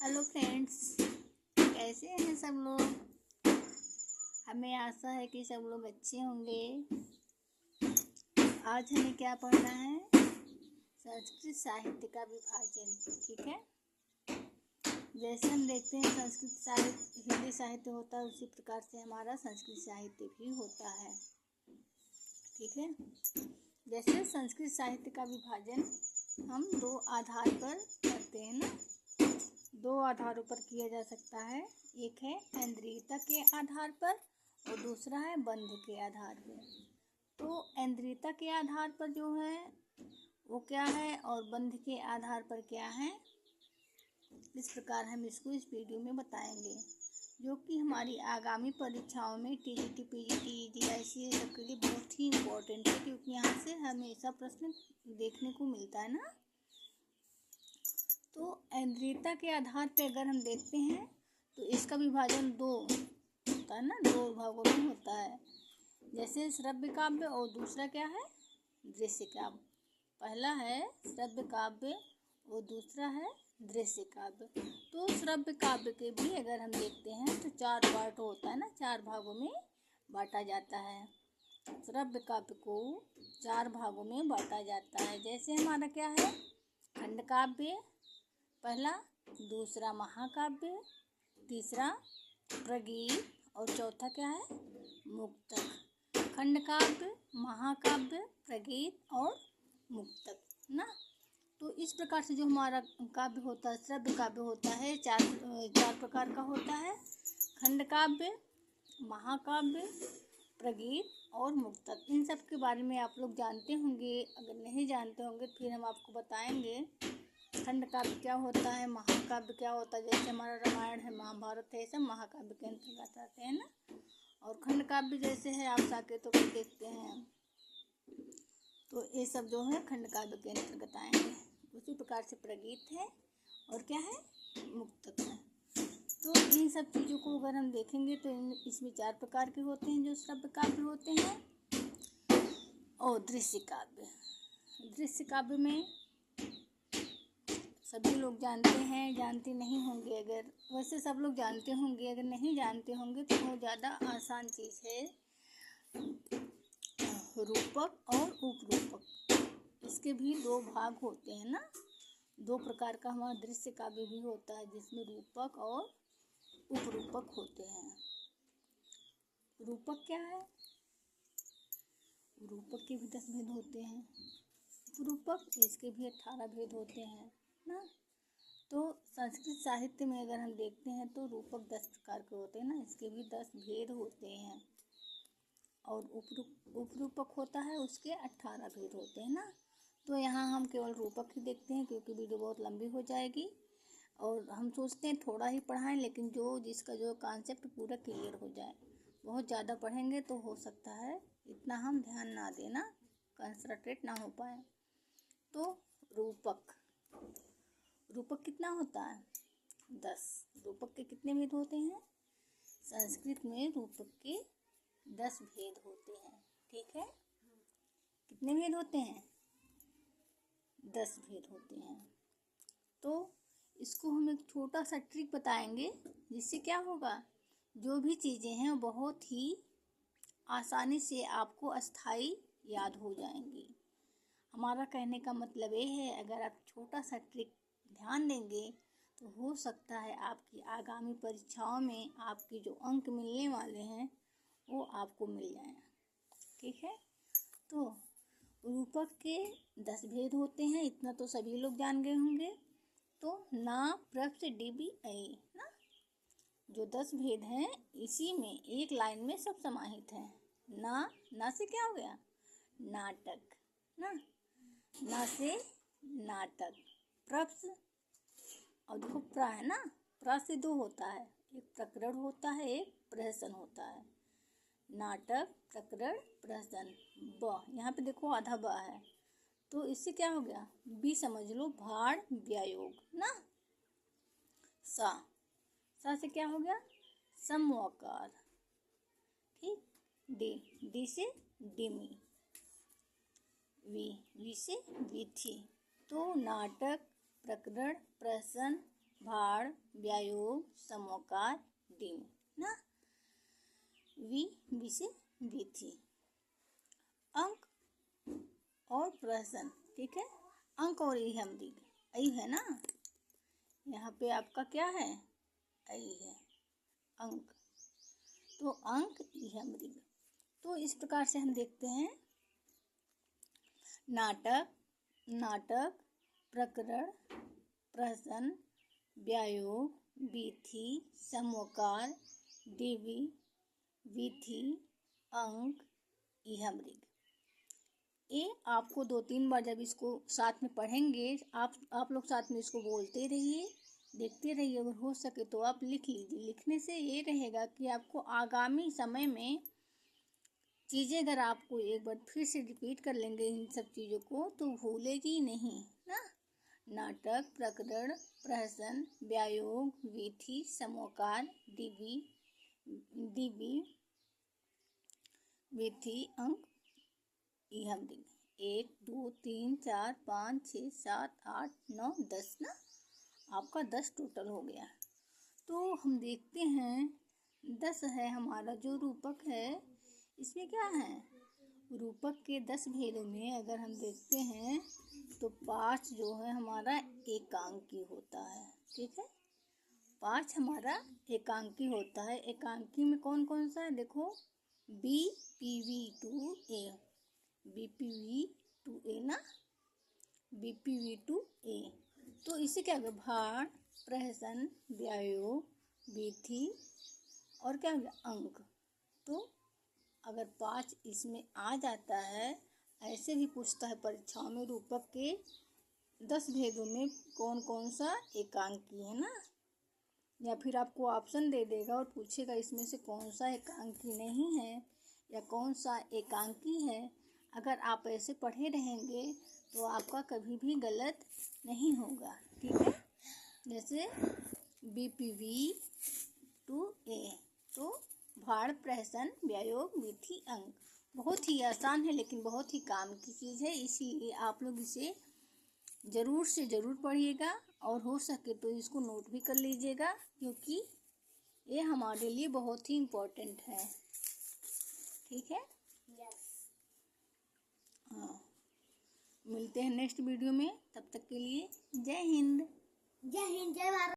Hello friends, कैसे हैं सब लोग। हमें आशा है कि सब लोग अच्छे होंगे। आज हमें क्या पढ़ना है? संस्कृत साहित्य का विभाजन। ठीक है, जैसे हम देखते हैं संस्कृत साहित्य हिंदी साहित्य होता है, उसी प्रकार से हमारा संस्कृत साहित्य भी होता है। ठीक है, जैसे संस्कृत साहित्य का विभाजन हम दो आधार पर करते हैं ना। दो आधारों पर किया जा सकता है। एक है ऐन्द्रीयता के आधार पर और दूसरा है बंध के आधार पर। तो ऐन्द्रीयता के आधार पर जो है वो क्या है और बंध के आधार पर क्या है, इस प्रकार हम इसको इस वीडियो में बताएंगे, जो कि हमारी आगामी परीक्षाओं में टीजीटी, पीजीटी, ईजीआईसी सब के लिए बहुत ही इम्पोर्टेंट है, क्योंकि यहाँ से हमेशा प्रश्न देखने को मिलता है ना। तो ऐन्द्रीयता के आधार पे अगर हम देखते हैं तो इसका विभाजन दो होता है ना, दो भागों में होता है। जैसे श्रव्य काव्य और दूसरा क्या है, दृश्य काव्य। पहला है श्रव्य काव्य और दूसरा है दृश्य काव्य। तो श्रव्य काव्य के भी अगर हम देखते हैं तो चार पार्ट होता है ना, चार भागों में बांटा जाता है। श्रव्य काव्य को चार भागों में बांटा जाता है। जैसे हमारा क्या है, खंड काव्य पहला, दूसरा महाकाव्य, तीसरा प्रगीत और चौथा क्या है, मुक्तक। खंड काव्य, महाकाव्य, प्रगीत और मुक्तक ना। तो इस प्रकार से जो हमारा काव्य होता है, श्रव्य काव्य होता है, चार प्रकार का होता है। खंड काव्य, महाकाव्य, प्रगीत और मुक्तक। इन सब के बारे में आप लोग जानते होंगे। अगर नहीं जानते होंगे तो फिर हम आपको बताएंगे। खंड काव्य क्या होता है, महाकाव्य क्या होता है। जैसे हमारा रामायण है, महाभारत है, सब महाकाव्य के अंतर्गत आते हैं ना। और खंड काव्य जैसे है आप साकेतों को देखते हैं, तो ये सब जो है खंड काव्य के अंतर्गत आएंगे। उसी प्रकार से प्रगीत है और क्या है, मुक्तक है। तो इन सब चीज़ों को अगर हम देखेंगे तो इसमें चार प्रकार के होते हैं, जो श्रव्य काव्य होते हैं। और दृश्य काव्य, दृश्य काव्य में सभी लोग जानते हैं, जानते नहीं होंगे। अगर वैसे सब लोग जानते होंगे, अगर नहीं जानते होंगे तो बहुत ज़्यादा आसान चीज़ है, रूपक और उपरूपक। इसके भी दो भाग होते हैं ना। दो प्रकार का हमारा दृश्य काव्य भी होता है, जिसमें रूपक और उपरूपक होते हैं। रूपक क्या है, रूपक के भी 10 भेद होते हैं। उपरूपक इसके भी 18 भेद होते हैं ना। तो संस्कृत साहित्य में अगर हम देखते हैं तो रूपक 10 प्रकार के होते हैं ना, इसके भी 10 भेद होते हैं। और उपरूपक होता है, उसके 18 भेद होते हैं ना। तो यहाँ हम केवल रूपक ही देखते हैं, क्योंकि वीडियो बहुत लंबी हो जाएगी और हम सोचते हैं थोड़ा ही पढ़ाएं, लेकिन जिसका जो कॉन्सेप्ट पूरा क्लियर हो जाए। बहुत ज़्यादा पढ़ेंगे तो हो सकता है इतना हम ध्यान ना देना, कंसंट्रेट ना हो पाए। तो रूपक, रूपक कितना होता है, 10। रूपक के कितने भेद होते हैं, संस्कृत में रूपक के 10 भेद होते हैं। ठीक है, कितने भेद होते हैं, 10 भेद होते हैं। तो इसको हम एक छोटा सा ट्रिक बताएंगे, जिससे क्या होगा, जो भी चीज़ें हैं बहुत ही आसानी से आपको अस्थाई याद हो जाएंगी। हमारा कहने का मतलब ये है, अगर आप छोटा सा ट्रिक ध्यान देंगे तो हो सकता है आपकी आगामी परीक्षाओं में आपके जो अंक मिलने वाले हैं वो आपको मिल जाएं। ठीक है, तो रूपक के 10 भेद होते हैं, इतना तो सभी लोग जान गए होंगे। तो ना, प्रश्न, डिबी, ऐ ना, जो 10 भेद हैं इसी में एक लाइन में सब समाहित हैं। ना से क्या हो गया, नाटक ना, ना से नाटक। प्रश्न और देखो प्र है ना, प्र से दो होता है, एक प्रकरण होता है, एक प्रहसन होता है। नाटक, प्रकरण, प्रहसन। ब यहाँ पे देखो आधा ब है, तो इससे क्या हो गया, बी समझ लो, भाड़ व्यायोग ना। सा से क्या हो गया, समवकार। ठीक, डी से डिमी, वी से विथि। तो नाटक, प्रकरण, प्रहसन, भाड़, व्यायोग, समोकार, डिम ना। वी से विधि, अंक और प्रश्न, ठीक है। अंक और इहमृग, ऐ है ना, यहाँ पे आपका क्या है, ऐ है अंक, तो अंक इहमृग। तो इस प्रकार से हम देखते हैं नाटक, प्रकरण, प्रश्न, व्यायोग, विधि, समोकार, डिवी, विधि, अंक, इहमृग। ये आपको 2-3 बार जब इसको साथ में पढ़ेंगे, आप लोग साथ में इसको बोलते रहिए, देखते रहिए। अगर हो सके तो आप लिख लीजिए। लिखने से ये रहेगा कि आपको आगामी समय में चीज़ें, अगर आपको एक बार फिर से रिपीट कर लेंगे इन सब चीज़ों को, तो भूलेगी नहीं ना। नाटक, प्रकरण, प्रश्न, व्यायोग, विधि, समोकार, डिवी, विधि, अंक, इहमृग। 1 2 3 4 5 6 7 8 9 10 ना, आपका 10 टोटल हो गया। तो हम देखते हैं 10 है हमारा जो रूपक है। इसमें क्या है, रूपक के 10 भेदों में अगर हम देखते हैं तो 5 जो है हमारा एकांकी होता है, ठीक है। 5 हमारा एकांकी होता है। एकांकी में कौन कौन सा है, देखो BPV2A, BPV2A ना, BPV2A। तो इसे क्या होगा, भाड़, प्रश्न, व्यायोग, विधि और क्या होगा, अंक। तो अगर 5 इसमें आ जाता है, ऐसे भी पूछता है परीक्षाओं में, रूपक के 10 भेदों में कौन कौन सा एकांकी है ना, या फिर आपको ऑप्शन दे देगा और पूछेगा इसमें से कौन सा एकांकी नहीं है या कौन सा एकांकी है। अगर आप ऐसे पढ़े रहेंगे तो आपका कभी भी गलत नहीं होगा, ठीक है। जैसे BPV2A, तो भाड़, प्रश्न, व्यायोग, विधि, अंक। बहुत ही आसान है लेकिन बहुत ही काम की चीज़ है, इसीलिए आप लोग इसे ज़रूर से ज़रूर पढ़िएगा और हो सके तो इसको नोट भी कर लीजिएगा, क्योंकि ये हमारे लिए बहुत ही इम्पोर्टेंट है, ठीक है। हाँ, मिलते हैं नेक्स्ट वीडियो में, तब तक के लिए जय हिंद। जय हिंद, जय भारत।